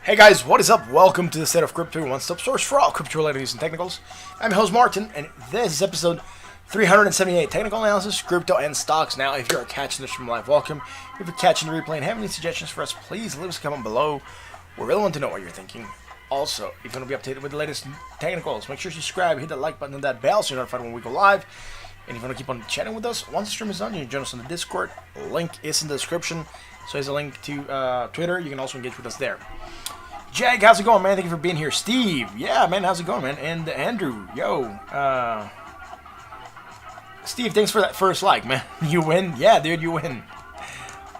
Hey guys, what is up? Welcome to the State of Crypto, one-stop source for all crypto-related news and technicals. I'm your host Martin, and this is episode 378, technical analysis, crypto, and stocks. Now, if you're catching this from live, welcome. If you're catching the replay and have any suggestions for us, please leave us a comment below. We really want to know what you're thinking. Also, if you want to be updated with the latest technicals, make sure to subscribe, hit that like button and that bell so you're notified when we go live. And if you want to keep on chatting with us, once the stream is done, you can join us on the Discord. Link is in the description. So there's a link to Twitter. You can also engage with us there. Jag, how's it going, man? Thank you for being here. Steve, yeah, man, how's it going, man? And Andrew, yo, Steve, thanks for that first like, man. You win, yeah, dude, you win.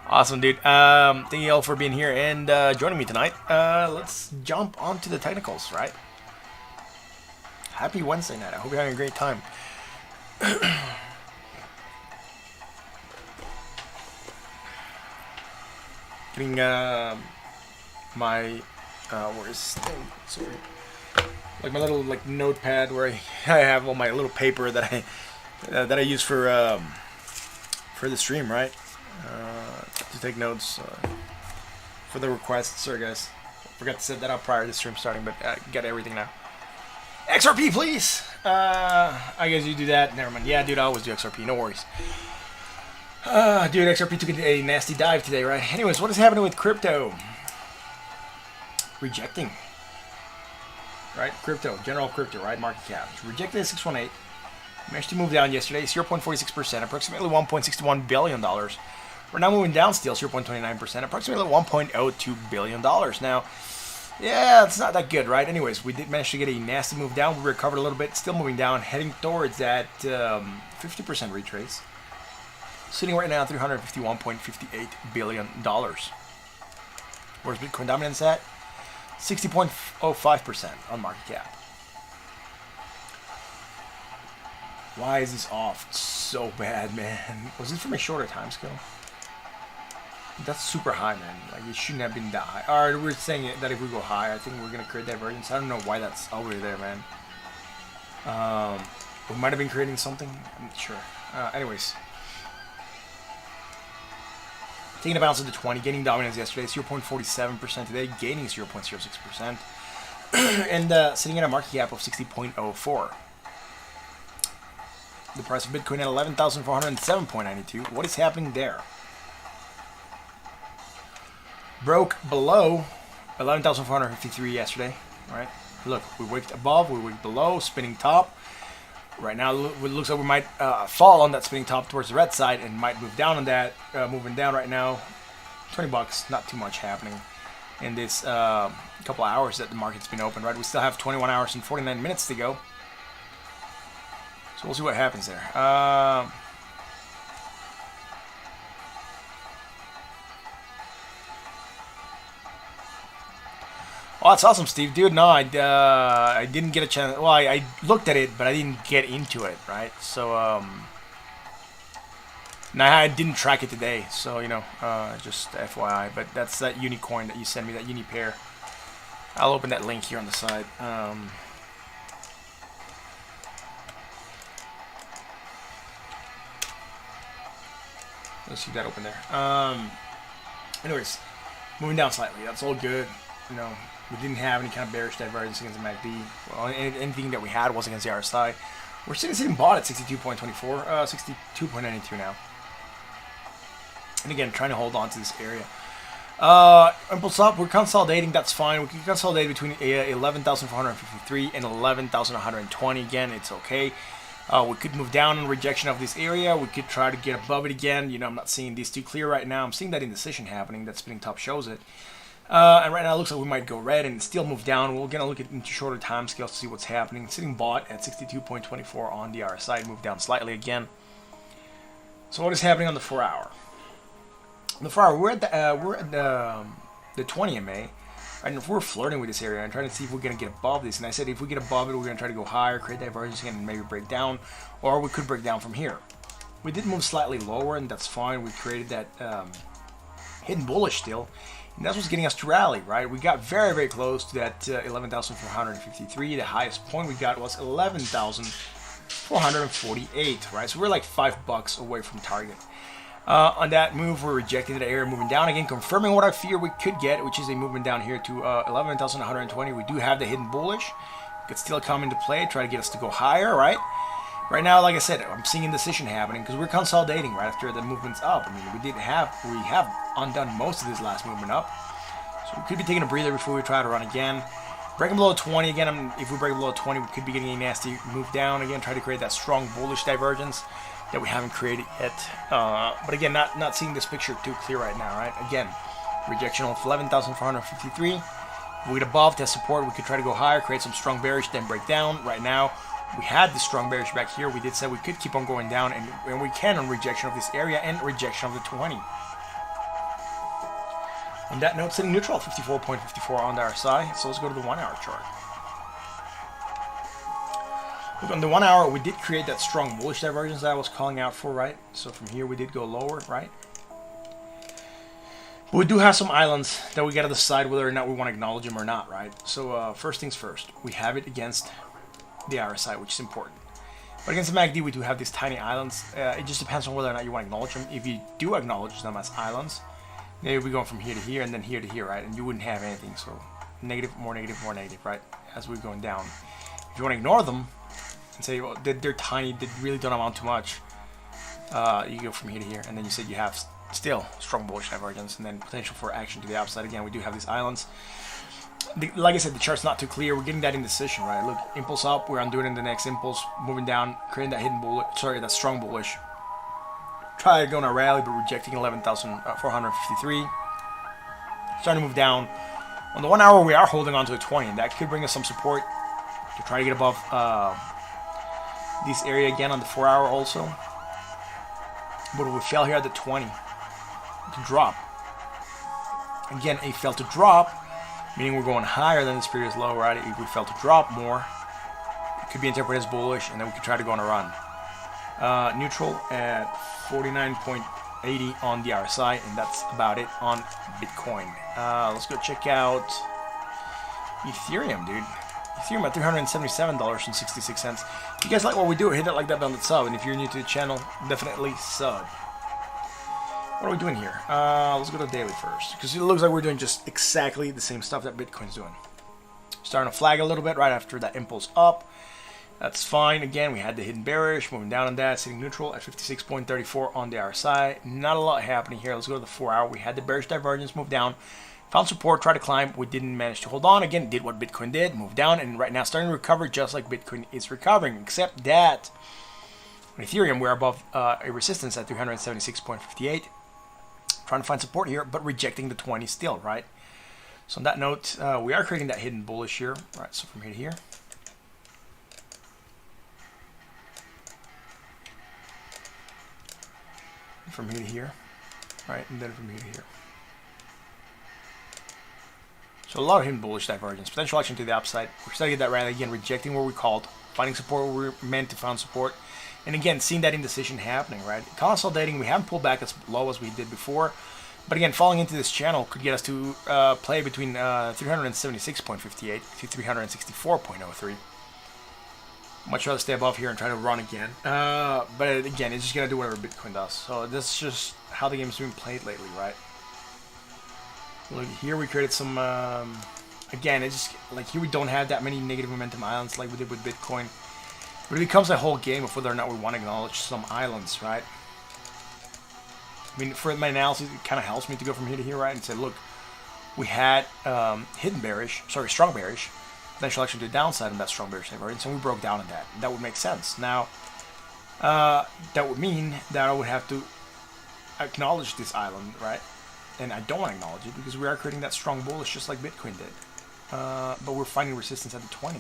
Awesome, dude. Thank you all for being here and joining me tonight. Let's jump onto the technicals, right? Happy Wednesday night. I hope you're having a great time. Getting my where's sorry, like my little notepad where I have all my little paper that I use for the stream, right? To take notes for the requests. Sorry guys, forgot to set that up prior to the stream starting, but got everything now. XRP, please. I guess you do that. Never mind. Yeah, dude, I always do XRP. No worries. Dude, XRP took a nasty dive today, right? Anyways, what is happening with crypto? Rejecting, right? Crypto, general crypto, right? Market cap. It's rejected at 618. Managed to move down yesterday, 0.46%, approximately $1.61 billion. We're now moving down still, 0.29%, approximately $1.02 billion. Now, yeah, it's not that good, right? Anyways, we did manage to get a nasty move down. We recovered a little bit, still moving down, heading towards that 50% retrace. Sitting right now at $351.58 billion. Where's Bitcoin dominance at? 60.05% on market cap. Why is this off so bad, man? Was this from a shorter time scale? That's super high, man. Like, it shouldn't have been that high. Alright, we're saying that if we go high, I think we're going to create divergence. I don't know why that's over there, man. We might have been creating something. I'm not sure. Anyways. Taking a bounce into 20, gaining dominance yesterday, 0.47% today, gaining 0.06%, and sitting at a market cap of 60.04. The price of Bitcoin at 11,407.92. What is happening there? Broke below 11,453 yesterday, right? Look, we wicked above, we wicked below, spinning top. Right now, it looks like we might fall on that spinning top towards the red side and might move down on that. Moving down right now, $20, not too much happening in this couple hours that the market's been open, right? We still have 21 hours and 49 minutes to go. So we'll see what happens there. Oh, that's awesome, Steve. Dude, no, I didn't get a chance. Well, I looked at it, but I didn't get into it, right? So, now I didn't track it today. So, you know, just FYI. But that's that Unicoin that you sent me, that Uni pair. I'll open that link here on the side. Let's see that open there. Anyways, moving down slightly. That's all good. You know, we didn't have any kind of bearish divergence against the MACD. Well, anything that we had was against the RSI. We're sitting bought at 62.24, 62.92 now. And again, trying to hold on to this area. Impulse up, we're consolidating, that's fine. We can consolidate between 11,453 and 11,120. Again, it's okay. We could move down in rejection of this area. We could try to get above it again. You know, I'm not seeing these two clear right now. I'm seeing that indecision happening. That spinning top shows it. And right now it looks like we might go red and still move down. We're going to look into shorter time scales to see what's happening. Sitting bought at 62.24 on the RSI. Move down slightly again. So what is happening on the 4 hour? On the 4 hour, we're at the 20 MA. And if we're flirting with this area and trying to see if we're going to get above this. And I said if we get above it, we're going to try to go higher, create divergence again, and maybe break down. Or we could break down from here. We did move slightly lower, and that's fine. We created that hidden bullish still. And that's what's getting us to rally, right? We got very, very close to that 11,453. The highest point we got was 11,448, right? So we're like $5 away from target. On that move, we're rejecting the area, moving down again, confirming what I fear we could get, which is a movement down here to 11,120. We do have the hidden bullish. Could still come into play, try to get us to go higher, right? Right now, like I said, I'm seeing indecision happening because we're consolidating right after the movement's up. I mean, we have undone most of this last movement up, so we could be taking a breather before we try to run again. Breaking below 20 again. If we break below 20, we could be getting a nasty move down again. Try to create that strong bullish divergence that we haven't created yet. But again, not seeing this picture too clear right now, right? Again, rejection of 11,453. We get above, test support, we could try to go higher, create some strong bearish, then break down. Right now, we had this strong bearish back here. We did say we could keep on going down, and we can on rejection of this area and rejection of the 20. On that note, sitting neutral, 54.54 on the RSI. So let's go to the 1 hour chart. Look, on the 1 hour, we did create that strong bullish divergence that I was calling out for, right? So from here, we did go lower, right? But we do have some islands that we got to decide whether or not we want to acknowledge them or not, right? So first things first, we have it against the RSI, which is important. But against the MACD, we do have these tiny islands. It just depends on whether or not you want to acknowledge them. If you do acknowledge them as islands, maybe we're going from here to here and then here to here, right? And you wouldn't have anything. So negative, more negative, more negative, right? As we're going down. If you want to ignore them and say, well, they're tiny, they really don't amount to much, you go from here to here, and then you said you have still strong bullish divergence and then potential for action to the upside. Again, we do have these islands. Like I said, the chart's not too clear. We're getting that indecision, right? Look, impulse up, we're undoing the next impulse, moving down, creating that hidden bullish, sorry, that strong bullish. Try to go on a rally, but rejecting 11,453. Starting to move down. On the 1 hour, we are holding on to a 20, and that could bring us some support to try to get above this area again on the 4 hour also. But we fell here at the 20 to drop. Again, it fell to drop, meaning we're going higher than this previous low, right? If we fell to drop more, it could be interpreted as bullish, and then we could try to go on a run. Neutral at 49.80 on the RSI, and that's about it on Bitcoin. Let's go check out Ethereum, dude. Ethereum at $377.66. If you guys like what we do, hit that like that button, sub, and if you're new to the channel, definitely sub. What are we doing here? Let's go to daily first, because it looks like we're doing just exactly the same stuff that Bitcoin's doing. Starting to flag a little bit right after that impulse up. That's fine. Again, we had the hidden bearish, moving down on that, sitting neutral at 56.34 on the RSI. Not a lot happening here. Let's go to the 4 hour. We had the bearish divergence, move down, found support, tried to climb. We didn't manage to hold on. Again, did what Bitcoin did, moved down, and right now starting to recover just like Bitcoin is recovering, except that on Ethereum, we're above a resistance at 376.58. Trying to find support here, but rejecting the 20 still, right? So on that note, we are creating that hidden bullish here, right? So from here to here. From here to here, right? And then from here to here. So a lot of hidden bullish divergence. Potential action to the upside. We're starting to get that rally again, rejecting where we called, finding support where we meant to find support. And again, seeing that indecision happening, right? Consolidating, we haven't pulled back as low as we did before. But again, falling into this channel could get us to play between 376.58 to 364.03. Much rather stay above here and try to run again. But again, it's just going to do whatever Bitcoin does. So this is just how the game's being played lately, right? Look, here we created some... again, it's just like here we don't have that many negative momentum islands like we did with Bitcoin. But it becomes a whole game of whether or not we want to acknowledge some islands, right? I mean, for my analysis, it kind of helps me to go from here to here, right? And say, look, we had hidden bearish, sorry, strong bearish, potential action to the downside on that strong bearish divergence, and we broke down on that. And that would make sense. Now, that would mean that I would have to acknowledge this island, right? And I don't want to acknowledge it because we are creating that strong bullish just like Bitcoin did. But we're finding resistance at the 20.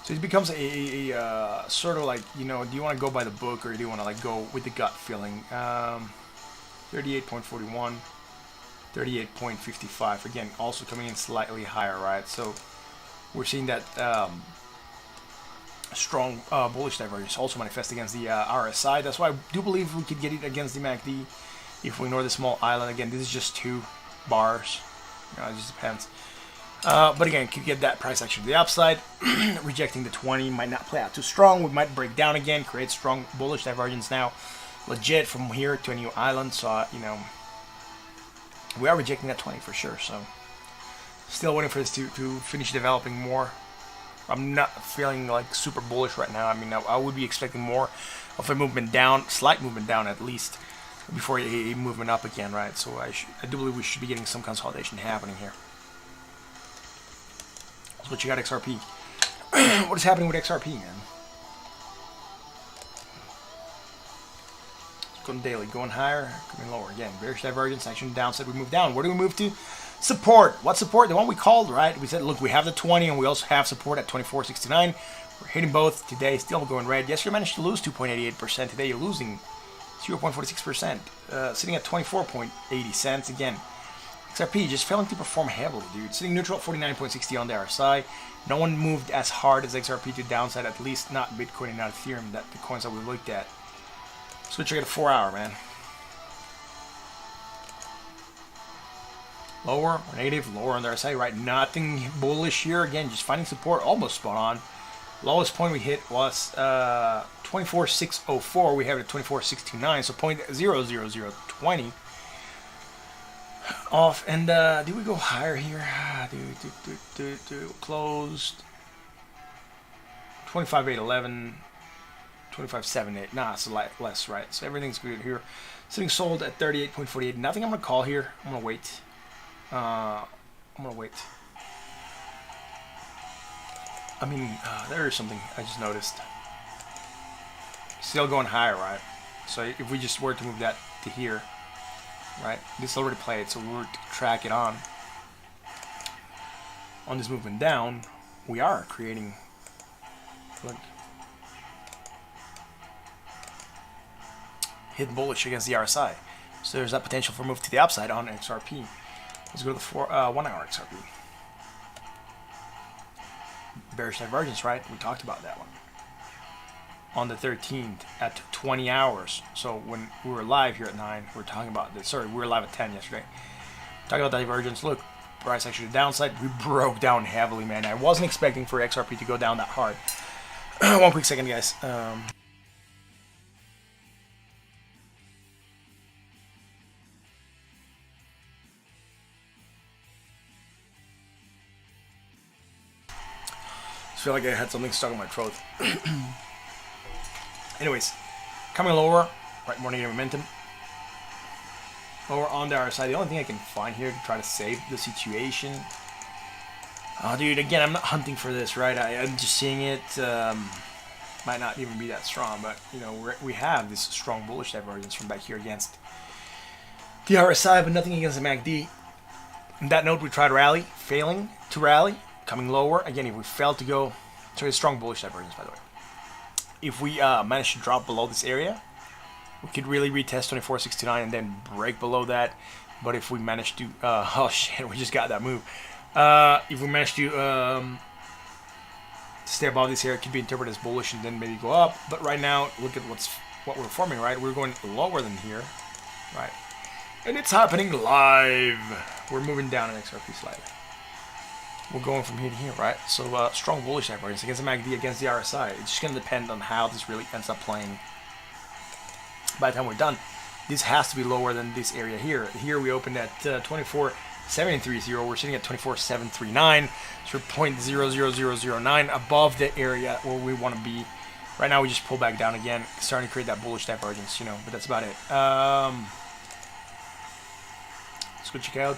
So it becomes a sort of like, you know, do you want to go by the book or do you want to like go with the gut feeling? 38.41, 38.55. Again, also coming in slightly higher, right? So we're seeing that strong bullish divergence also manifest against the RSI. That's why I do believe we could get it against the MACD if we ignore the small island. Again, this is just 2 bars. You know, it just depends. But again, could get that price action to the upside. Rejecting the 20 might not play out too strong. We might break down again, create strong bullish divergence now. legit from here to a new island. So you know, we are rejecting that 20 for sure. So still waiting for this to finish developing more. I'm not feeling like super bullish right now. I mean, I would be expecting more of a movement down, slight movement down at least, before a movement up again, right? So I do believe we should be getting some consolidation happening here. That's what you got, XRP. What is happening with XRP, man? Going daily, going higher, coming lower again. Bearish divergence, action downside. We move down. Where do we move to? Support. What support? The one we called, right? We said, look, we have the 20 and we also have support at 24.69. We're hitting both today, still going red. Yesterday you managed to lose 2.88%. Today you're losing 0.46%. Sitting at 24.80 cents again. XRP just failing to perform heavily, dude. Sitting neutral at 49.60 on the RSI. No one moved as hard as XRP to downside, at least not Bitcoin and not Ethereum, the coins that we looked at. So check out a 4 hour, man. Lower or negative, lower on the RSI, right? Nothing bullish here. Again, just finding support, almost spot on. Lowest point we hit was 24.604. We have it at 24.629, so 0.00020 off. And did we go higher here? Closed 25.811. 25.78. Nah, it's a lot less, right? So everything's good here. Sitting sold at 38.48. Nothing I'm gonna call here. I'm gonna wait. I mean, there is something I just noticed. Still going higher, right? So if we just were to move that to here, right? This already played, so we were to track it on this movement down, we are creating. Look. Hidden bullish against the RSI. So there's that potential for move to the upside on XRP. Let's go to the 1 hour XRP. Bearish divergence, right? We talked about that one. On the 13th at 20 hours. So when we were live here at 9, we were talking about this. Sorry, we were live at 10 yesterday. Talking about divergence. Look, price action to downside. We broke down heavily, man. I wasn't expecting for XRP to go down that hard. 1 quick second, guys. I feel like I had something stuck in my throat. Anyways, coming lower, right, more negative momentum. Lower on the RSI. The only thing I can find here to try to save the situation. Oh, dude, again, I'm not hunting for this, right? I'm just seeing it. Might not even be that strong, but you know, we have this strong bullish divergence from back here against the RSI, but nothing against the MACD. On that note, we tried to rally, failing to rally. Coming lower again. If we fail to go, so a strong bullish divergence, by the way. If we manage to drop below this area, we could really retest 24.69 and then break below that. But if we manage to, oh shit, we just got that move. If we manage to stay above this area, it could be interpreted as bullish and then maybe go up. But right now, look at what we're forming. Right, we're going lower than here, right? And it's happening live. We're moving down in XRP slightly. We're going from here to here, right? So strong bullish divergence against the MACD, against the RSI. It's just going to depend on how this really ends up playing. By the time we're done, this has to be lower than this area here. Here we opened at 24.730. We're sitting at 24.739. So we're 0.00009 above the area where we want to be. Right now we just pull back down again, starting to create that bullish divergence, you know. But that's about it. Let's go check out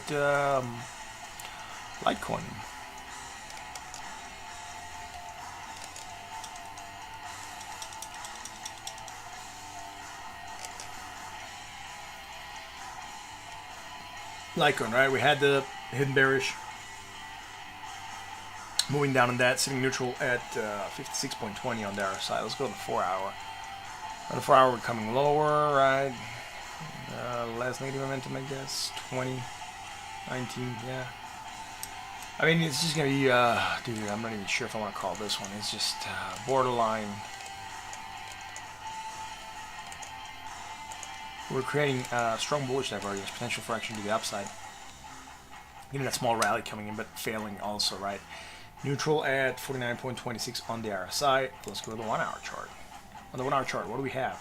Litecoin. Litecoin, right? We had the hidden bearish. Moving down on that, sitting neutral at 56.20 on the RSI. Let's go to the 4 hour. On the 4 hour, we're coming lower, right? Less negative momentum, I guess. 20, 19, yeah. I mean, it's just gonna be, dude, I'm not even sure if I want to call this one. It's just borderline. We're creating strong bullish divergence, potential for action to the upside. Getting that small rally coming in, but failing also, right? Neutral at 49.26 on the RSI. Let's go to the 1 hour chart. On the 1 hour chart, what do we have?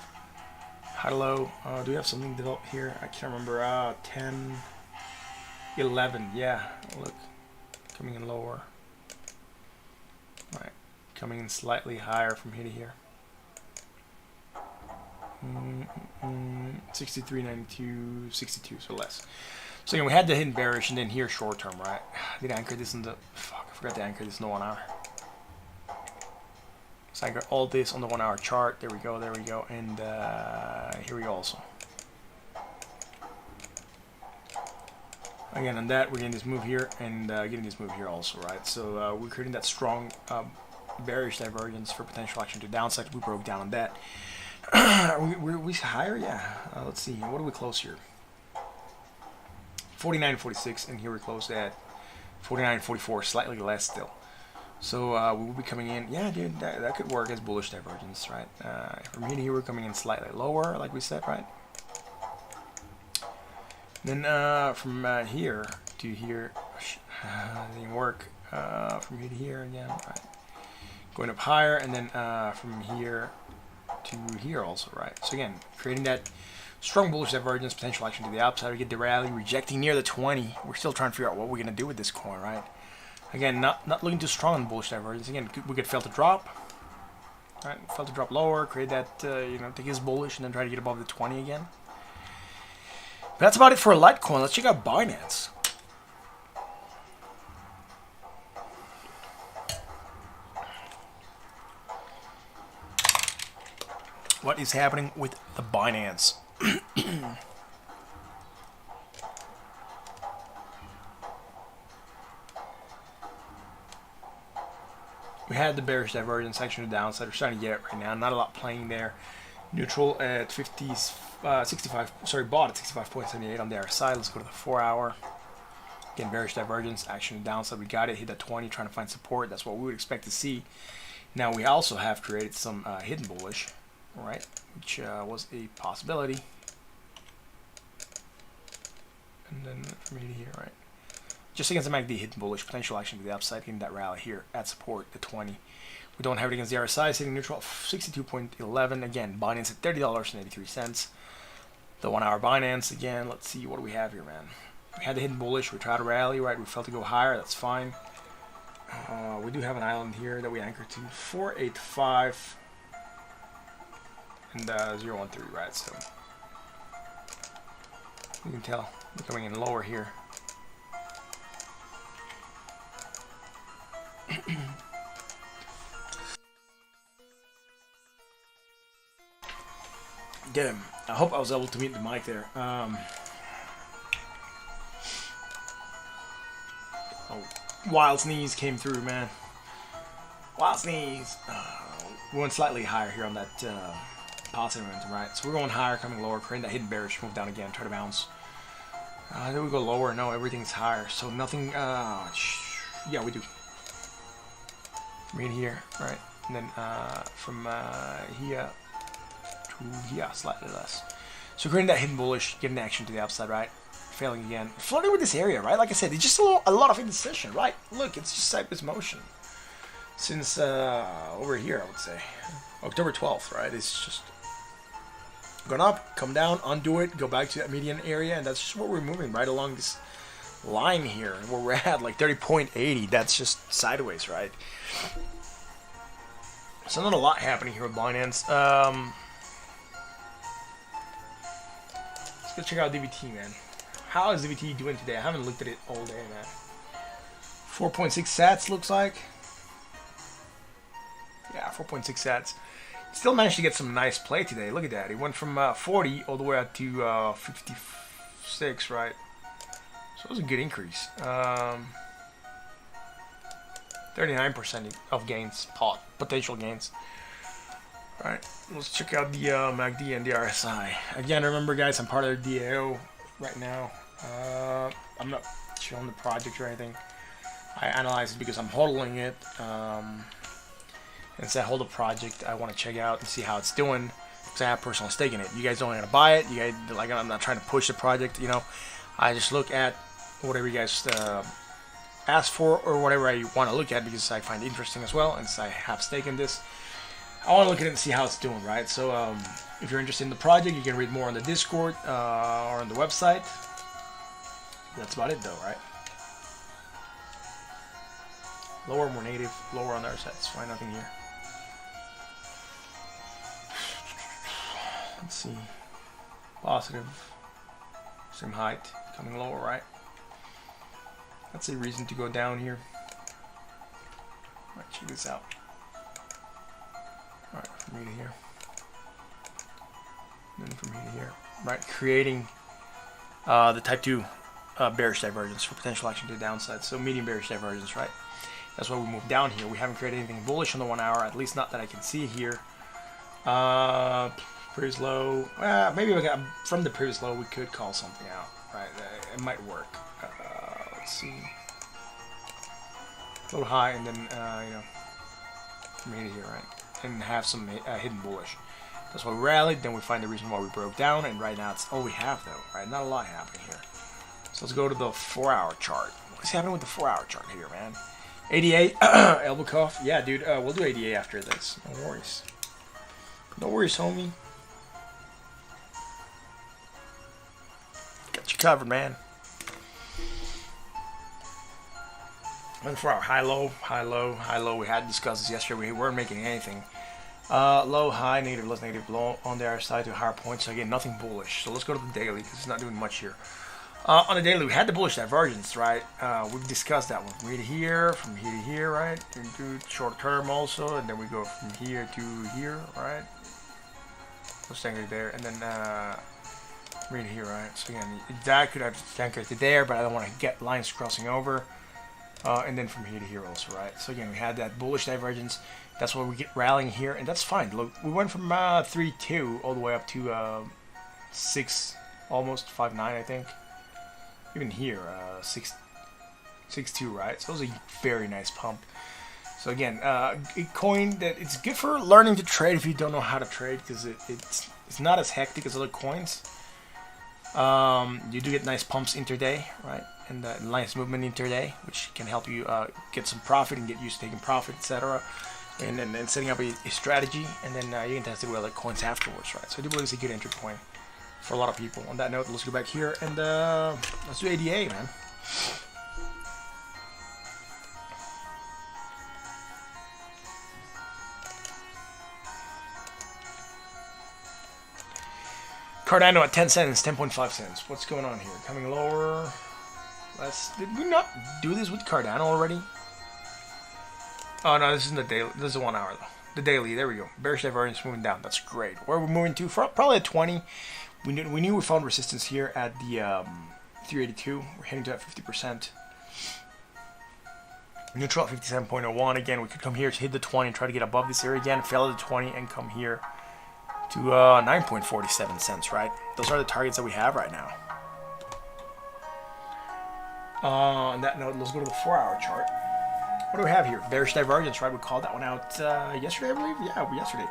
high to low. Do we have something developed here? I can't remember. 10, 11. Yeah, look, coming in lower. All right, coming in slightly higher from here to here. 63.92, 62, so less. So again, we had the hidden bearish, and then here short term, right? Did I anchor this in the? Fuck, I forgot to anchor this in the 1 hour. So I got all this on the 1 hour chart. There we go, and here we go also. Again, on that, we're getting this move here and getting this move here also, right? So we're creating that strong bearish divergence for potential action to downside. We broke down on that. we higher? Yeah. Let's see. What do we close here? 49.46, and here we closed at 49.44, slightly less still. So we will be coming in. Yeah, dude, that could work as bullish divergence, right? From here to here, we're coming in slightly lower, like we said, right? Then from here to here, didn't work. From here to here again, right? Going up higher, and then from here to here also, right? So again, creating that strong bullish divergence, potential action to the upside. We get the rally, rejecting near the 20. We're still trying to figure out what we're gonna do with this coin, right? Again, not looking too strong on bullish divergence. Again, we could fail to drop, right? Fail to drop lower, create that, you know, take his bullish, and then try to get above the 20 again. But that's about it for Litecoin. Let's check out Binance. What is happening with the Binance? We had the bearish divergence section to the downside. We're starting to get it right now. Not a lot playing there. Neutral at 65. Sorry, bought at 65.78 on the RSI. Let's go to the 4 hour. Again, bearish divergence, action to the downside. We got it. Hit that 20, trying to find support. That's what we would expect to see. Now we also have created some hidden bullish, right? Which was a possibility. And then from here to here, right? Just against the MACD, hidden bullish, potential action to the upside, getting that rally here at support, the 20. We don't have it against the RSI, sitting neutral, 62.11. Again, Binance at $30.83. The 1 hour Binance, again, let's see, what do we have here, man? We had the hidden bullish, we tried to rally, right? We felt to go higher, that's fine. We do have an island here that we anchor to, 485 and 013, right? So you can tell we're coming in lower here. Damn, I hope I was able to mute the mic there. Wild sneeze came through, man. Wild sneeze. We went slightly higher here on that positive momentum, right? So we're going higher, coming lower, creating that hidden bearish, move down again, try to bounce. Then we go lower. No, everything's higher. So nothing. Yeah, we do. From here to here, right? And then from here to here, slightly less. So creating that hidden bullish, getting action to the upside, right? Failing again. Floating with this area, right? Like I said, it's just a lot of indecision, right? Look, it's just sideways motion. Since over here, I would say. October 12th, right? It's just gone up, come down, undo it, go back to that median area, and that's just what we're moving right along this line here, where we're at, like 30.80. That's just sideways, right? So not a lot happening here with Binance. Let's go check out DVT, man. How is DVT doing today? I haven't looked at it all day, man. 4.6 sats looks like. Yeah, 4.6 sats. Still managed to get some nice play today. Look at that. It went from 40 all the way up to 56, right? So it was a good increase. 39% of gains, potential gains. Alright, let's check out the MACD and the RSI. Again, remember guys, I'm part of the DAO right now. I'm not showing the project or anything. I analyze it because I'm hodling it. And say I hold a project I want to check out and see how it's doing because I have personal stake in it. You guys don't want to buy it. You guys, like, I'm not trying to push the project, you know. I just look at whatever you guys ask for or whatever I want to look at because I find it interesting as well, and so I have stake in this. I want to look at it and see how it's doing, right? So if you're interested in the project, you can read more on the Discord or on the website. That's about it, though, right? Lower, more native, lower on the other side. It's fine, nothing here. Let's see. Positive. Same height. Coming lower, right? That's a reason to go down here. Alright, check this out. Alright, from here to here. And then from here to here. Right, creating the type 2 bearish divergence for potential action to the downside. So medium bearish divergence, right? That's why we moved down here. We haven't created anything bullish on the 1 hour, at least not that I can see here. Previous low. Maybe from the previous low we could call something out, right? It might work. Let's see. A little high, and then you know, from here to here, right? And have some hidden bullish. That's why we rallied. Then we find the reason why we broke down, and right now it's all we have, though. Right? Not a lot happening here. So let's go to the 4-hour chart. What's happening with the 4-hour chart here, man? ADA, elbow cuff. Yeah, dude. We'll do ADA after this. No worries. No worries, homie. Got you covered, man. And for our high, low, high, low, high, low, we had discussed this yesterday. We weren't making anything. Low, high, negative, less negative, low on the other side to higher points. So again, nothing bullish. So let's go to the daily because it's not doing much here. On the daily, we had the bullish divergence, right? We've discussed that one from here to here, right? Into short term also, and then we go from here to here, right? Let's anchor there, and then from here to here, right? So again, that could have anchored to there, but I don't want to get lines crossing over. And then from here to here also, right? So again, we had that bullish divergence. That's why we get rallying here, and that's fine. Look, we went from 3.2 all the way up to 6, almost 5.9, I think. Even here, 6.2, right? So it was a very nice pump. So again, a coin that it's good for learning to trade if you don't know how to trade, because it's not as hectic as other coins. You do get nice pumps intraday, right? And nice movement intraday, which can help you get some profit and get used to taking profit, etc. And then setting up a strategy, and then you can test it with other coins afterwards, right? So I do believe it's a good entry point for a lot of people. On that note, let's go back here and let's do ADA, man. Cardano at 10 cents, 10.5 cents. What's going on here? Coming lower. Did we not do this with Cardano already? Oh no, this isn't the daily. This is the 1 hour though. The daily. There we go. Bearish divergence moving down. That's great. Where are we moving to? Probably at 20. We knew we found resistance here at the 382. We're heading to that 50%. Neutral at 57.01. Again, we could come here to hit the 20 and try to get above this area again. Fail at the 20 and come here to 9.47 cents, right? Those are the targets that we have right now. On that note, let's go to the 4-hour chart. What do we have here? Bearish divergence, right? We called that one out yesterday, I believe? Yeah, yesterday.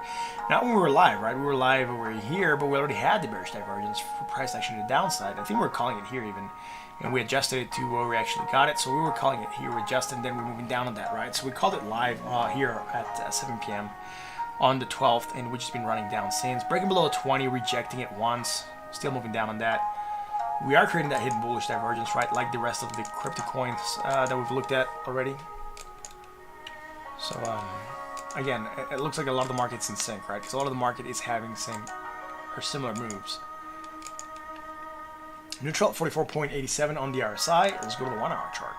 Not when we were live, right? We were live over here, but we already had the bearish divergence for price action to the downside. I think we were calling it here even. And we adjusted it to where we actually got it. So we were calling it here, we adjusted, and then we're moving down on that, right? So we called it live here at 7 p.m. on the 12th, and we've just been running down since. Breaking below 20, rejecting it once, still moving down on that. We are creating that hidden bullish divergence, right? Like the rest of the crypto coins that we've looked at already. So, again, it looks like a lot of the market's in sync, right? Because a lot of the market is having the same or similar moves. Neutral at 44.87 on the RSI. Let's go to the 1 hour chart.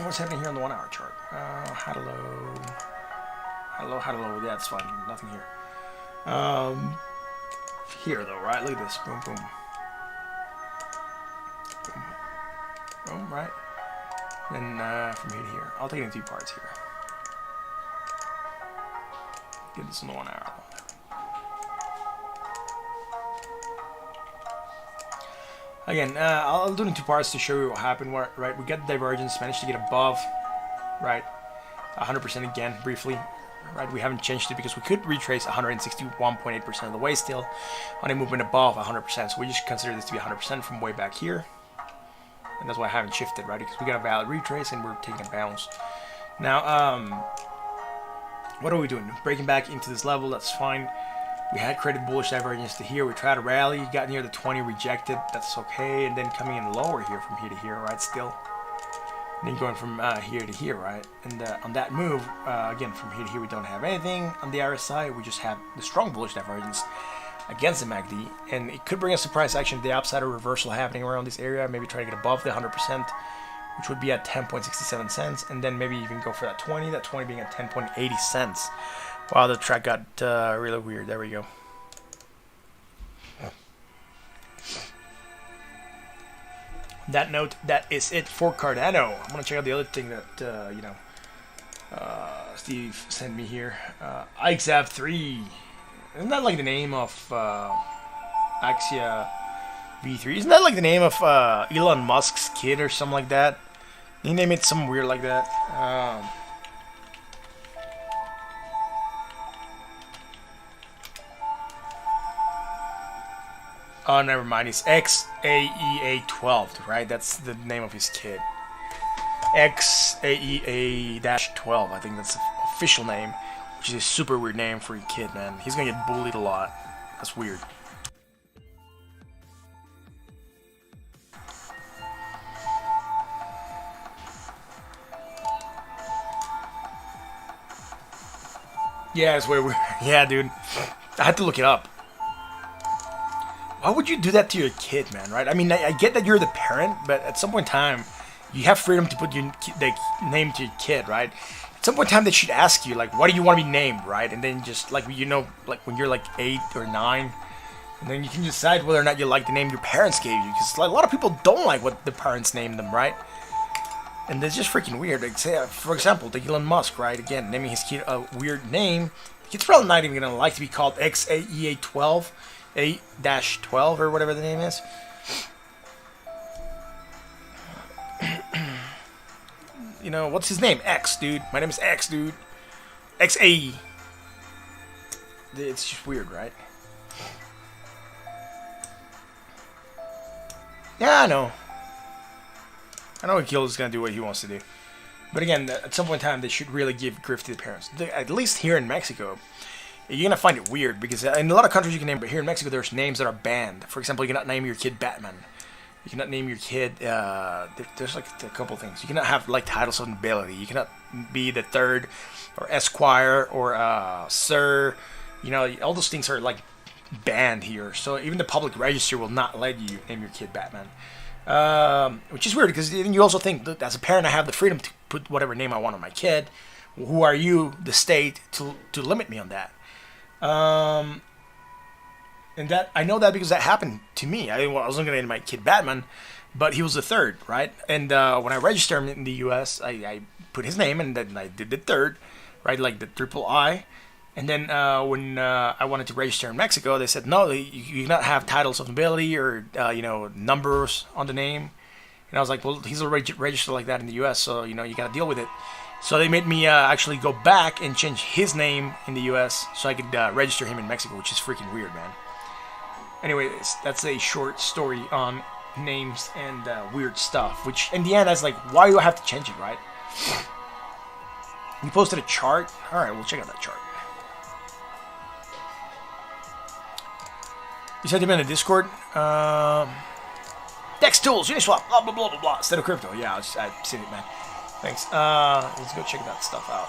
What's happening here on the 1 hour chart? High to low. High to low, high to low. Yeah, it's fine. Nothing here. Here, though, right? Look at this. Boom, boom. Boom. Boom, right? Then from here to here. I'll take it in 2 parts here. Get this in the 1 hour. Again, I'll do it in 2 parts to show you what happened. Right, we got the divergence, managed to get above, right, 100% again, briefly. Right, we haven't changed it because we could retrace 161.8% of the way still on a movement above 100%. So we just consider this to be 100% from way back here, and that's why I haven't shifted, right? Because we got a valid retrace and we're taking a bounce. Now, What are we doing? Breaking back into this level, that's fine. We had created bullish divergence to here. We tried to rally, got near the 20, rejected. That's okay. And then coming in lower here from here to here, right? Still. And then going from here to here, right? And on that move, again, from here to here, we don't have anything. On the RSI, we just have the strong bullish divergence against the MACD. And it could bring a surprise action to the upside or reversal happening around this area. Maybe try to get above the 100%, which would be at 10.67 cents. And then maybe even go for that 20 being at 10.80 cents. Wow, the track got really weird. There we go. That note, that is it for Cardano. I'm gonna check out the other thing that Steve sent me here. IXAV3. Isn't that like the name of Axia V3? Isn't that like the name of Elon Musk's kid or something like that? Did he name it something weird like that? Oh, never mind. It's XAEA12, right? That's the name of his kid. XAEA-12. I think that's the official name, which is a super weird name for a kid, man. He's gonna get bullied a lot. That's weird. Yeah, it's way weird. Yeah, dude. I had to look it up. Why would you do that to your kid, man, right? I mean, I get that you're the parent, but at some point in time, you have freedom to put your name to your kid, right? At some point in time, they should ask you, like, what do you want to be named, right? And then just, like, you know, like, when you're, like, 8 or 9, and then you can decide whether or not you like the name your parents gave you. Because, like, a lot of people don't like what the parents named them, right? And it's just freaking weird. Like, say, for example, the Elon Musk, right? Again, naming his kid a weird name. The kid's probably not even going to like to be called XAEA12. 8-12 or whatever the name is. You know, what's his name? X, dude. My name is X, dude. XAE. It's just weird, right? Yeah, I know. I know Gil is going to do what he wants to do. But again, at some point in time, they should really give grief to the parents. At least here in Mexico, you're going to find it weird because in a lot of countries you can name, but here in Mexico there's names that are banned. For example, you cannot name your kid Batman. You cannot name your kid, there's like a couple things. You cannot have like titles of nobility. You cannot be the third or Esquire or Sir. You know, all those things are like banned here. So even the public register will not let you name your kid Batman. Which is weird because you also think that as a parent I have the freedom to put whatever name I want on my kid. Who are you, the state, to limit me on that? And that I know that because that happened to me. I wasn't going to name my kid Batman, but he was the third, right? And when I registered him in the U.S., I put his name and then I did the third, right? Like the triple I. And then when I wanted to register in Mexico, they said, no, you cannot have titles of nobility or, numbers on the name. And I was like, well, he's already registered like that in the U.S., so, you got to deal with it. So they made me actually go back and change his name in the U.S. so I could register him in Mexico, which is freaking weird, man. Anyways, that's a short story on names and weird stuff, which in the end, I was like, why do I have to change it, right? You posted a chart? All right, we'll check out that chart. You sent him in the Discord? Dex Tools, Uniswap, blah, blah, blah, blah, blah. Instead of crypto. Yeah, I've seen it, man. Thanks. Let's go check that stuff out.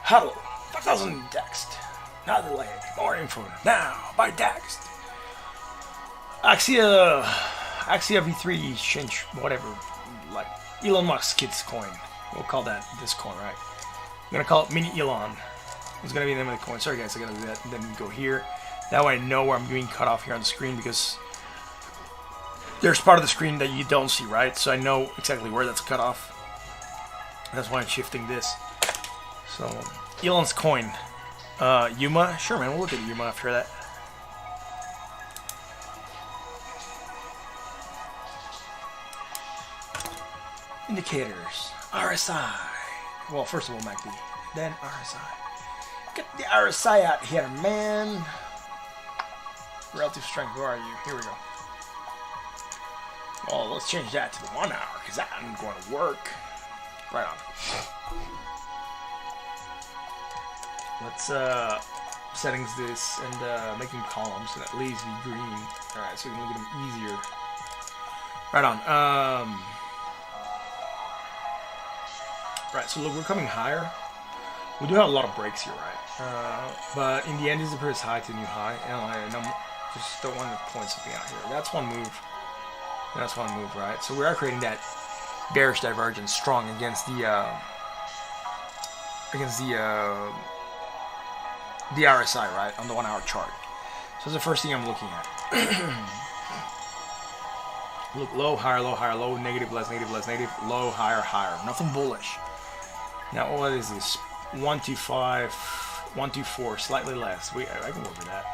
Huddle. 5,000 text. Not delayed. More info now by text. Axia V3 change whatever, like Elon Musk's kid's coin. We'll call that this coin, right? I'm gonna call it Mini Elon. It's gonna be the name of the coin. Sorry guys, I gotta do that. And then go here. That way I know where I'm being cut off here on the screen because there's part of the screen that you don't see, right? So I know exactly where that's cut off. That's why I'm shifting this. So Elon's coin. Yuma? Sure man, we'll look at Yuma after that. Indicators. RSI. Well, first of all, MACD. Then RSI. Get the RSI out here, man. Relative strength, where are you? Here we go. Well, let's change that to the 1 hour, because I'm going to work. Right on. Let's, settings this and make them columns so that leaves be green. Alright, so we can look at them easier. Right on. Right, so look, we're coming higher. We do have a lot of breaks here, right? But in the end, this appears high to new high, and I just don't want to point something out here. That's one move. That's one move, right? So we are creating that bearish divergence strong against the RSI, right, on the 1 hour chart. So that's the first thing I'm looking at. Look, low, higher, low, negative, less, low, higher, higher. Nothing bullish. Now, what is this? 125, 124, slightly less. I can work with that.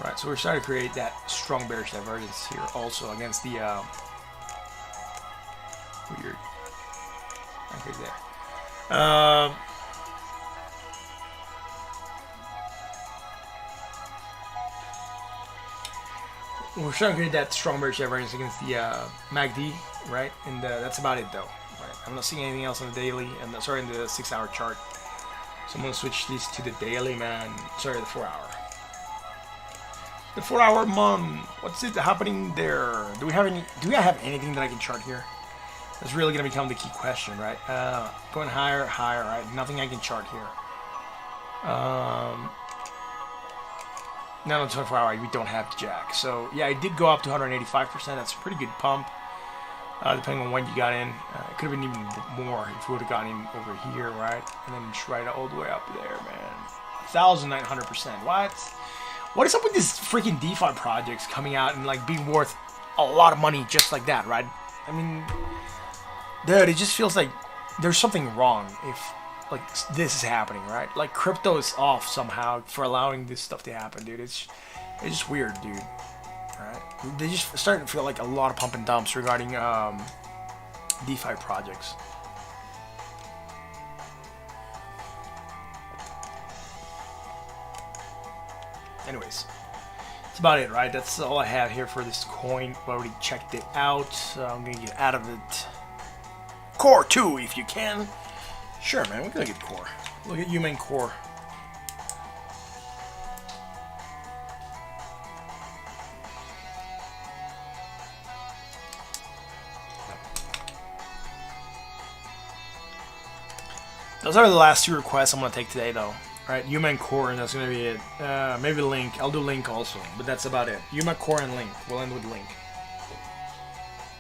Right, so we're starting to create that strong bearish divergence here also against the weird. Okay, there. We're starting to create that strong bearish divergence against the MACD, right? And that's about it, though. Right? I'm not seeing anything else on the daily. I'm not, sorry, in the 6 hour chart. So I'm gonna switch these to the daily, man. Sorry, the 4 hour. The 4 hour month. What's it happening there? Do we have anything that I can chart here? That's really gonna become the key question, right? Going higher, right? Nothing I can chart here. Now on 24 hour, we don't have jack. So yeah, it did go up to 185%. That's a pretty good pump, depending on when you got in. It could have been even more if we would have gotten in over here, right? And then just right all the way up there, man. 1,900%. What is up with these freaking DeFi projects coming out and like being worth a lot of money just like that, right? I mean, dude, it just feels like there's something wrong if like this is happening, right? Like crypto is off somehow for allowing this stuff to happen, dude. It's just weird, dude. Right? They just starting to feel like a lot of pump and dumps regarding DeFi projects. Anyways, that's about it, right? That's all I have here for this coin. I already checked it out. So I'm gonna get out of it. Core 2, if you can. Sure, man, we're gonna get core. Look at UMA core. Those are the last 2 requests I'm gonna take today, though. Alright, UMA and core, and that's gonna be it. Maybe link. I'll do link also, but that's about it. UMA, core, and link. We'll end with link.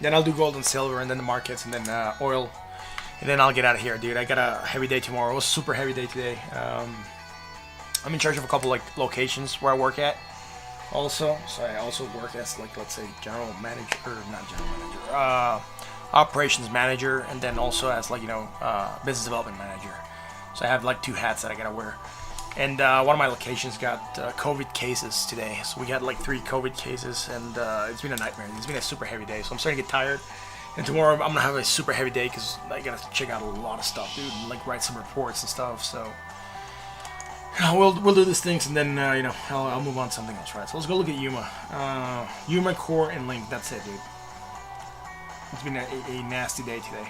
Then I'll do gold and silver, and then the markets, and then oil. And then I'll get out of here, dude. I got a heavy day tomorrow. It was a super heavy day today. I'm in charge of a couple like locations where I work at. Also, so I also work as like, let's say, general manager, or not general manager, operations manager, and then also as like, you know, business development manager. So I have like 2 hats that I gotta wear. And one of my locations got COVID cases today. So we got like 3 COVID cases, and it's been a nightmare. It's been a super heavy day, so I'm starting to get tired. And tomorrow I'm gonna have a super heavy day because I gotta check out a lot of stuff, dude, and like write some reports and stuff. So we'll do these things, and then you know, I'll move on to something else, right? So let's go look at UMA, UMA core and link. That's it, dude. It's been a nasty day today.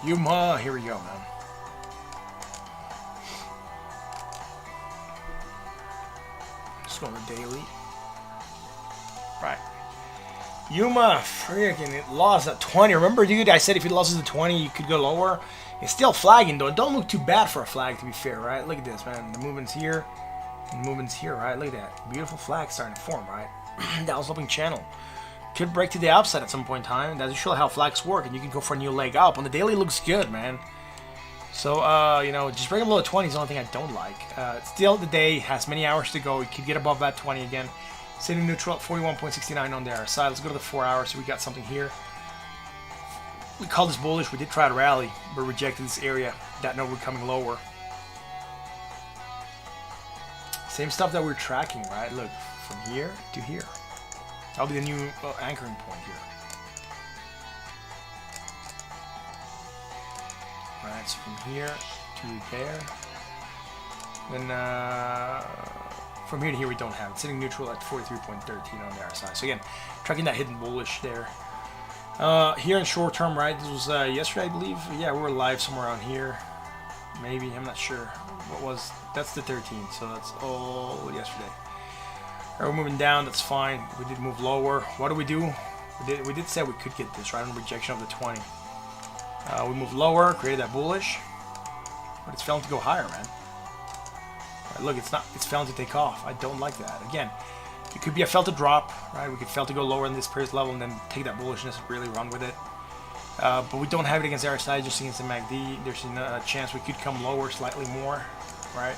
UMA, here we go, man. Just going to daily. Right. UMA, freaking, it lost at 20. Remember, dude, I said if it loses at 20, you could go lower. It's still flagging, though. It don't look too bad for a flag, to be fair, right? Look at this, man. The movement's here. And the movement's here, right? Look at that. Beautiful flag starting to form, right? That was opening channel. Could break to the upside at some point in time. That's usually how flags work, and you can go for a new leg up. On the daily, looks good, man. So, you know, just breaking below 20 is the only thing I don't like. Still, the day has many hours to go. You could get above that 20 again. Sitting neutral at 41.69 on the RSI. Let's go to the 4 hours. So we got something here. We call this bullish. We did try to rally, but rejected this area. That note we're coming lower. Same stuff that we're tracking, right? Look, from here to here. That'll be the new anchoring point here. Alright, so from here to there. Then from here to here we don't have it. Sitting neutral at 43.13 on the RSI. So again, tracking that hidden bullish there. Here in short term, right? This was yesterday, I believe. Yeah, we were live somewhere around here. Maybe, I'm not sure. What was, that's the 13th, so that's all yesterday. Alright, we're moving down, that's fine. We did move lower. What do? We did say we could get this, right? On rejection of the 20. We moved lower, created that bullish. But it's failing to go higher, man. Look, it's failing to take off. I don't like that. Again, it could be a fail to drop, right? We could fail to go lower in this previous level and then take that bullishness and really run with it. But we don't have it against RSI, just against the MACD. There's a chance we could come lower slightly more, right?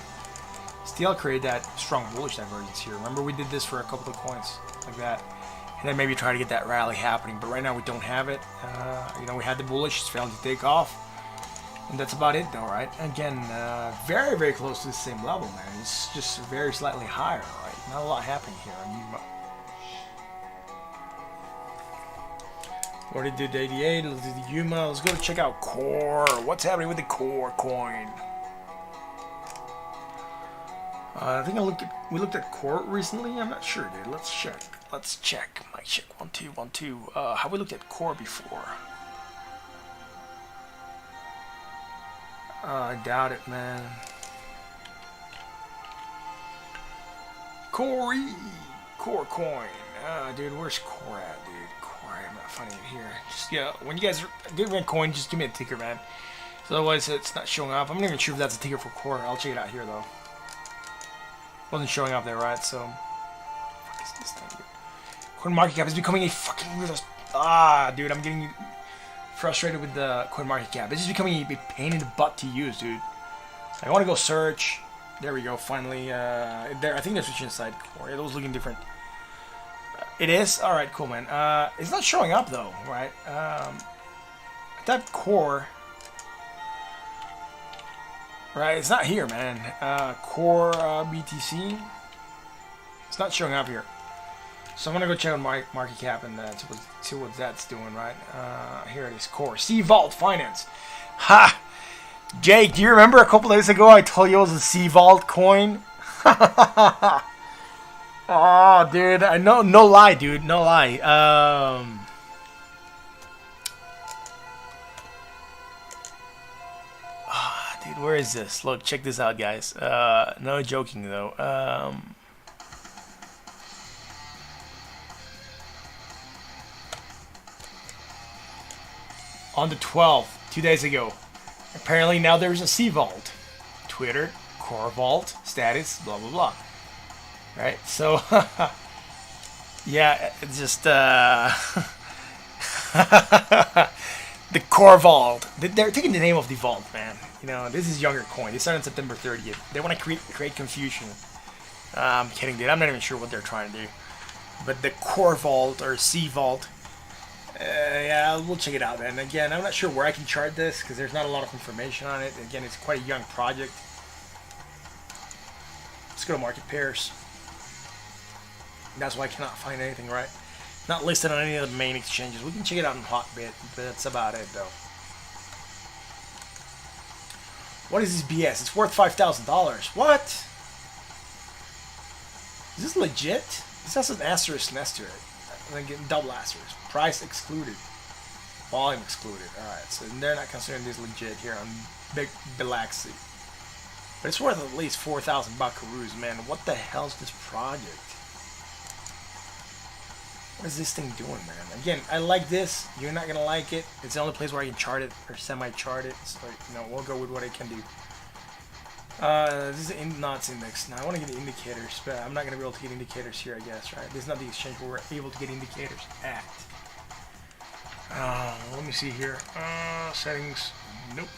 Still create that strong bullish divergence here. Remember, we did this for a couple of coins like that. And then maybe try to get that rally happening. But right now we don't have it. You know, we had the bullish, it's failing to take off. And that's about it, though, right? Again, very, very close to the same level, man. It's just very slightly higher, right? Not a lot happening here. Already did 88. Let's do the Yuma. Let's go check out Core. What's happening with the Core coin? I think we looked at Core recently. I'm not sure, dude. Let's check. Let's check. Mic check. 1 2 1 2. Have we looked at Core before? I doubt it, man. Core coin. Dude, where's Core at, dude? Core, I'm not finding it here. Just, yeah, when you guys do run coin, just give me a ticker, man. So otherwise, it's not showing up. I'm not even sure if that's a ticker for Core. I'll check it out here, though. Wasn't showing up there, right? So, what is this thing, dude? CoinMarketCap is becoming a fucking dude, I'm getting frustrated with the CoinMarketCap. This is becoming a pain in the butt to use, dude. I want to go search. There we go. Finally, there. I think they're switching side. Core. Yeah, those looking different. It is. All right, cool, man. It's not showing up though, right? That Core. Right, it's not here, man. Core BTC. It's not showing up here. So I'm gonna go check on my market cap and see what that's doing, right? Here it is, Core. Sea Vault Finance. Ha! Jake, do you remember a couple days ago I told you it was a Sea Vault coin? Oh, dude, I know, no lie, dude, no lie. Dude, where is this? Look, check this out, guys. No joking though. On the 12th, 2 days ago. Apparently now there's a Sea Vault. Twitter, Core Vault, status, blah blah blah. Right? So yeah, it's just the Core Vault. They're taking the name of the vault, man. You know, this is younger coin. They started on September 30th. They want to create confusion. I'm kidding, dude. I'm not even sure what they're trying to do. But the Core Vault or Sea Vault. Yeah, we'll check it out, man. Again, I'm not sure where I can chart this because there's not a lot of information on it. Again, it's quite a young project. Let's go to market pairs. That's why I cannot find anything, right? Not listed on any of the main exchanges. We can check it out in Hotbit, but that's about it, though. What is this BS? It's worth $5,000. What? Is this legit? This has an asterisk next to it. I'm getting double asterisk. Price excluded. Volume excluded. Alright, so they're not considering this legit here on Big Bilaxi. But it's worth at least 4,000 buckaroos, man. What the hell is this project? What is this thing doing, man? Again, I like this. You're not gonna like it. It's the only place where I can chart it or semi-chart it. So, you know, we'll go with what I can do. This is the NOTS index. Now I want to get the indicators, but I'm not going to be able to get indicators here, I guess, right? This is not the exchange where we're able to get indicators at. Let me see here. Settings. Nope.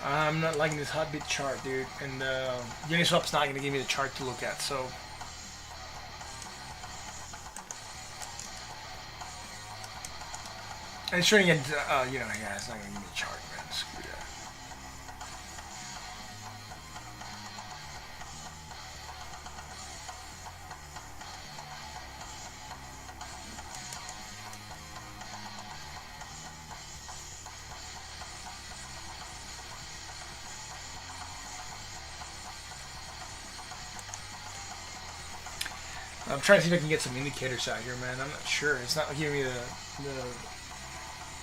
I'm not liking this Hotbit chart, dude, and Uniswap's not going to give me the chart to look at, so And it's turning into, you know, yeah, it's not gonna give me a chart, man. Screw that. I'm trying to see if I can get some indicators out here, man. I'm not sure. It's not giving me the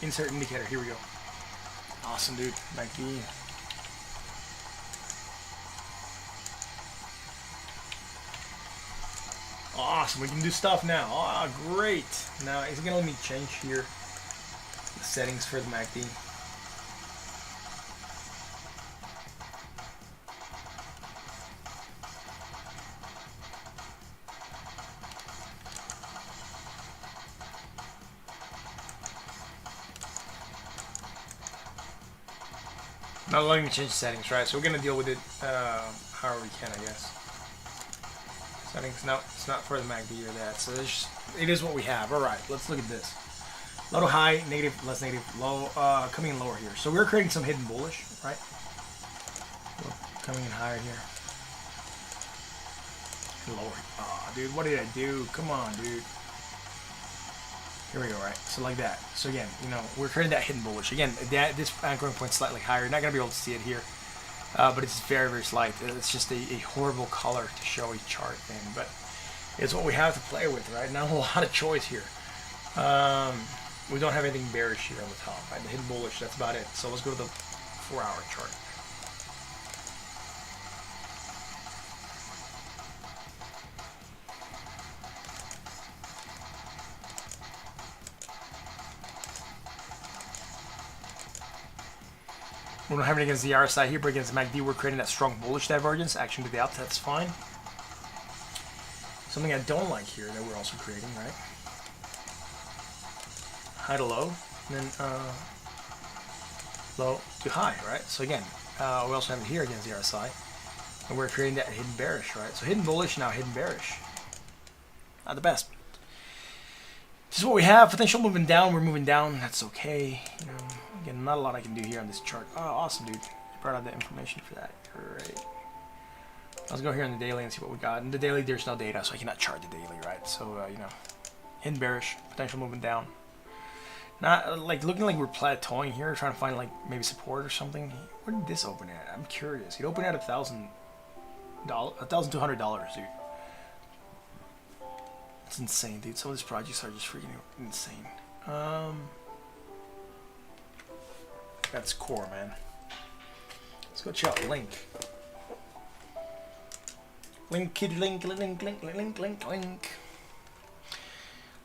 insert indicator. Here we go. Awesome, dude. MACD. Awesome. We can do stuff now. Ah, great. Now, is it going to let me change here the settings for the MACD? Not letting me change the settings, right? So we're gonna deal with it however we can, I guess. Settings, no, it's not for the MACD or that. So it is what we have. All right, let's look at this. Low to high, negative, less negative, low, coming in lower here. So we're creating some hidden bullish, right? We're coming in higher here. And lower. Oh, dude, what did I do? Come on, dude. Here we go, right? So like that. So again, you know, we're creating that hidden bullish. Again, this anchoring point slightly higher. You're not going to be able to see it here, but it's very, very slight. It's just a horrible color to show a chart in, but it's what we have to play with, right? Not a lot of choice here. We don't have anything bearish here on the top, right? The hidden bullish, that's about it. So let's go to the 4-hour chart. We don't have it against the RSI here, but against the MACD, we're creating that strong bullish divergence. Action to the up, that's fine. Something I don't like here that we're also creating, right? High to low, and then low to high, right? So again, we also have it here against the RSI, and we're creating that hidden bearish, right? So hidden bullish, now hidden bearish. Not the best. This is what we have. Potential moving down, we're moving down, that's okay. You know, again, not a lot I can do here on this chart. Oh, awesome, dude. You brought out the information for that. Great. Let's go here on the daily and see what we got. In the daily, there's no data, so I cannot chart the daily, right? So, you know, hidden bearish, potential moving down. Not like looking like we're plateauing here, trying to find like maybe support or something. Where did this open at? I'm curious. It opened at $1,200, dude. It's insane, dude. Some of these projects are just freaking insane. That's core, man. Let's go check out Link. Link.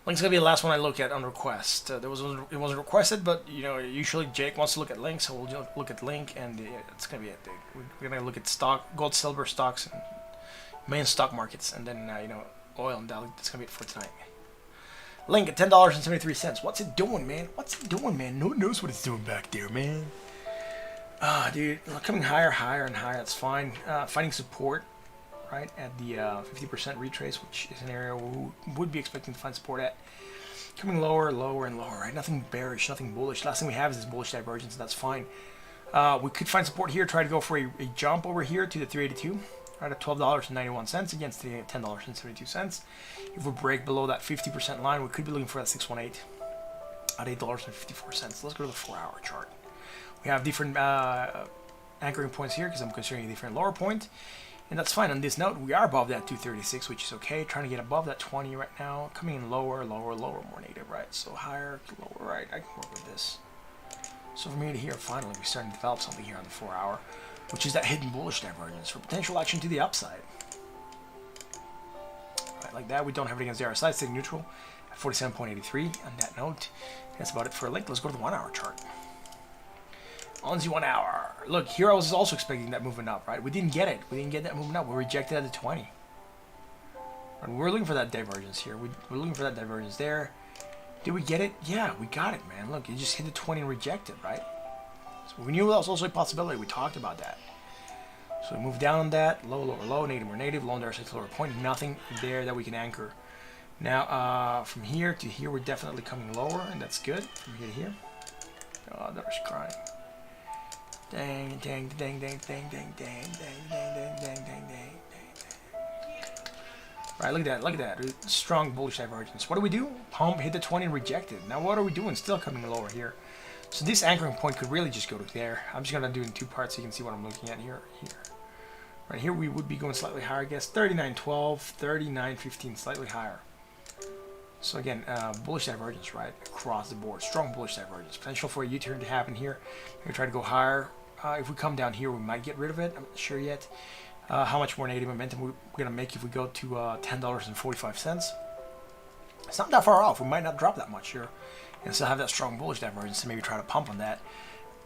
Link's gonna be the last one I look at on request. It wasn't requested, but you know, usually Jake wants to look at Link, so we'll look at Link, and it's gonna be it, dude. We're gonna look at gold, silver stocks, and main stock markets, and then you know, oil and Dow. That's gonna be it for tonight. Link at $10.73. What's it doing, man? What's it doing, man? No one knows what it's doing back there, man. Ah, dude, coming higher, higher, and higher. That's fine. Finding support, right, at the 50% retrace, which is an area we would be expecting to find support at. Coming lower, lower, and lower, right? Nothing bearish, nothing bullish. Last thing we have is this bullish divergence, and that's fine. We could find support here, try to go for a jump over here to the 382, right, at $12.91 against the $10.72. If we break below that 50% line, we could be looking for that 618 at $8.54. Let's go to the 4-hour chart. We have different anchoring points here because I'm considering a different lower point. And that's fine. On this note, we are above that 236, which is okay. Trying to get above that 20 right now. Coming in lower, lower, lower, more negative, right? So higher, lower, right? I can work with this. So from here to here, finally, we're starting to develop something here on the 4-hour, which is that hidden bullish divergence for potential action to the upside. Right, like that. We don't have it against the RSI. It's staying neutral at 47.83. On that note, that's about it for a Link. Let's go to the 1-hour chart. On the 1 hour. Look, here I was also expecting that movement up, right? We didn't get it. We didn't get that movement up. We rejected at the 20. And we're looking for that divergence here. We're looking for that divergence there. Did we get it? Yeah, we got it, man. Look, it just hit the 20 and rejected, right? So we knew that was also a possibility. We talked about that. So we moved down on that. Low, lower, low, negative, more negative. Low and RSI, lower point. Nothing there that we can anchor. Now, from here to here, we're definitely coming lower, and that's good. From here to here. Oh, that was crying. Dang, dang, dang, dang, dang, dang, dang, dang, dang, dang, dang, dang, dang. Right, look at that, look at that. Strong bullish divergence. What do we do? Pump, hit the 20, rejected. Now what are we doing? Still coming lower here. So this anchoring point could really just go to there. I'm just gonna do it in two parts so you can see what I'm looking at here. Right here we would be going slightly higher, I guess. 39.12, 39.15, slightly higher. So again, bullish divergence, right, across the board. Strong bullish divergence. Potential for a U-turn to happen here. Maybe try to go higher. If we come down here, we might get rid of it. I'm not sure yet. How much more negative momentum we're going to make if we go to $10.45. It's not that far off. We might not drop that much here and still have that strong bullish divergence and maybe try to pump on that.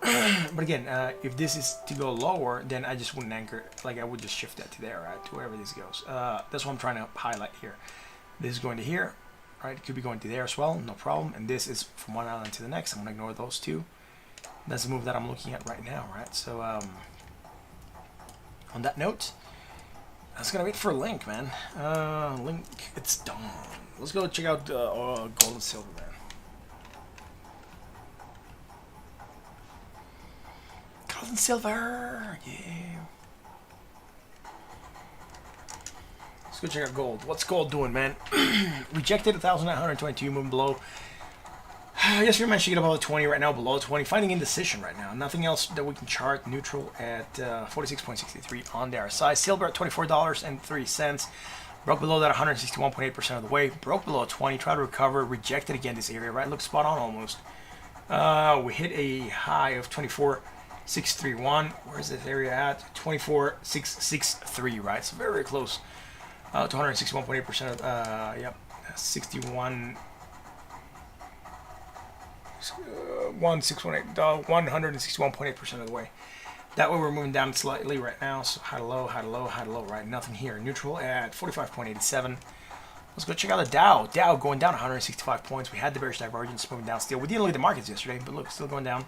But again, if this is to go lower, then I just wouldn't anchor. Like, I would just shift that to there, right, to wherever this goes. That's what I'm trying to highlight here. This is going to here, right? It could be going to there as well, no problem. And this is from one island to the next. I'm going to ignore those two. That's the move that I'm looking at right now, right? So, on that note, that's gonna wait for Link, man. Link, it's done. Let's go check out gold and silver, man. Gold and silver, yeah. Let's go check out gold. What's gold doing, man? Rejected 1,922, moving below. Yes, we managed to get above 20 right now, below 20. Finding indecision right now. Nothing else that we can chart. Neutral at 46.63 on the RSI. Silver at $24.03. Broke below that 161.8% of the way. Broke below 20. Tried to recover. Rejected again this area, right? Looks spot on almost. We hit a high of 24.631. Where's this area at? 24.663, right? So very, very close to 161.8% of, yep, 161.8% of the way. That way we're moving down slightly right now. So high to low, high to low, high to low, right? Nothing here. Neutral at 45.87. Let's go check out the Dow. Dow going down 165 points. We had the bearish divergence moving down still. We didn't look at the markets yesterday, but look, still going down.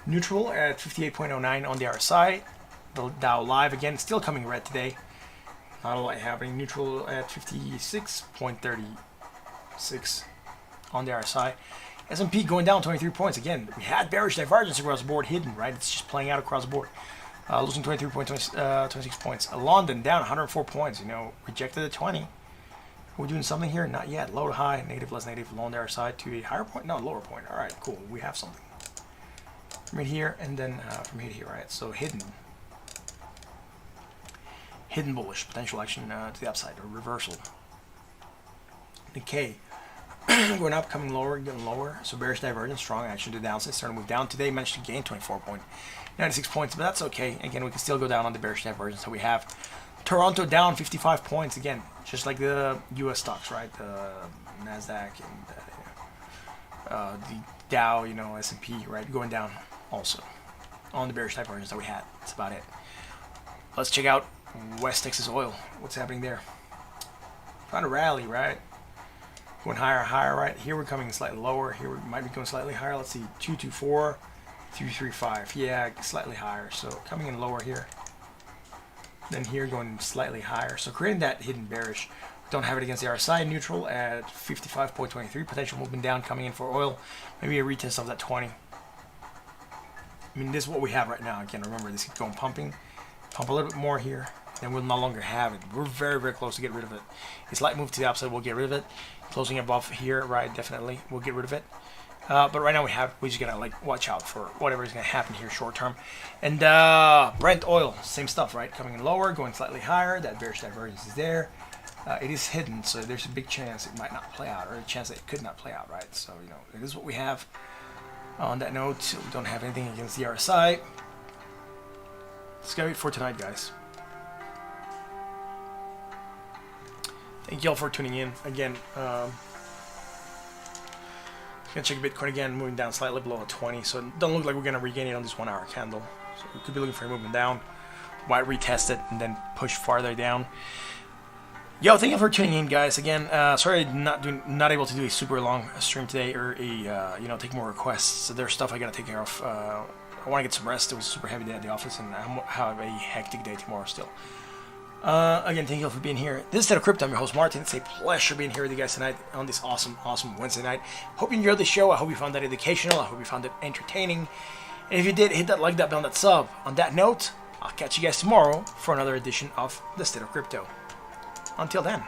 Neutral at 58.09 on the RSI. The Dow live again, still coming red today. Not a lot happening. Neutral at 56.36 on the RSI. S&P going down 23 points. Again, we had bearish divergence across the board hidden, right? It's just playing out across the board. Losing 23 points, 26 points. London down 104 points, you know, rejected at 20. Are we doing something here? Not yet. Low to high, negative, less negative, low on the RSI to a higher point? No, lower point. All right, cool. We have something. From here and then from here to here, right? So hidden. Hidden bullish. Potential action to the upside or reversal. Nikkei. Going up, coming lower, getting lower. So bearish divergence, strong action to the downside. Starting to move down today. Managed to gain 24.96 points, but that's okay. Again, we can still go down on the bearish divergence that we have. Toronto down 55 points again, just like the U.S. stocks, right? The Nasdaq and the Dow, you know, S&P, right? Going down also on the bearish divergence that we had. That's about it. Let's check out West Texas Oil. What's happening there? Found a rally, right? Going higher, higher, right? Here we're coming slightly lower. Here we might be going slightly higher. Let's see, 224, 335. Yeah, slightly higher. So coming in lower here. Then here going slightly higher. So creating that hidden bearish. Don't have it against the RSI. Neutral at 55.23. Potential movement down coming in for oil. Maybe a retest of that 20. I mean, this is what we have right now. Again, remember, this keeps going pumping. Pump a little bit more here. Then we'll no longer have it. We're very, very close to get rid of it. A slight move to the upside, we'll get rid of it. Closing above here, right, definitely, we'll get rid of it. But right now we just gotta like watch out for whatever is gonna happen here short term. And Brent oil, same stuff, right? Coming in lower, going slightly higher. That bearish divergence is there. It is hidden, so there's a big chance it might not play out, or a chance that it could not play out, right? So you know, it is what we have. On that note, we don't have anything against the RSI. Let's go for tonight, guys. Thank you all for tuning in. Again, gonna check Bitcoin again, moving down slightly below 20. So it doesn't look like we're gonna regain it on this 1 hour candle. So we could be looking for a movement down. Might retest it and then push farther down. Yo, thank you for tuning in, guys. Again, sorry not able to do a super long stream today or a take more requests. So there's stuff I gotta take care of. I want to get some rest. It was a super heavy day at the office, and I have a hectic day tomorrow still. Again, thank you all for being here. This is State of Crypto. I'm your host, Martin. It's a pleasure being here with you guys tonight on this awesome Wednesday night. Hope you enjoyed the show. I hope you found that educational. I hope you found it entertaining. And if you did, hit that like, that bell, that sub. On that note, I'll catch you guys tomorrow for another edition of the State of Crypto. Until then.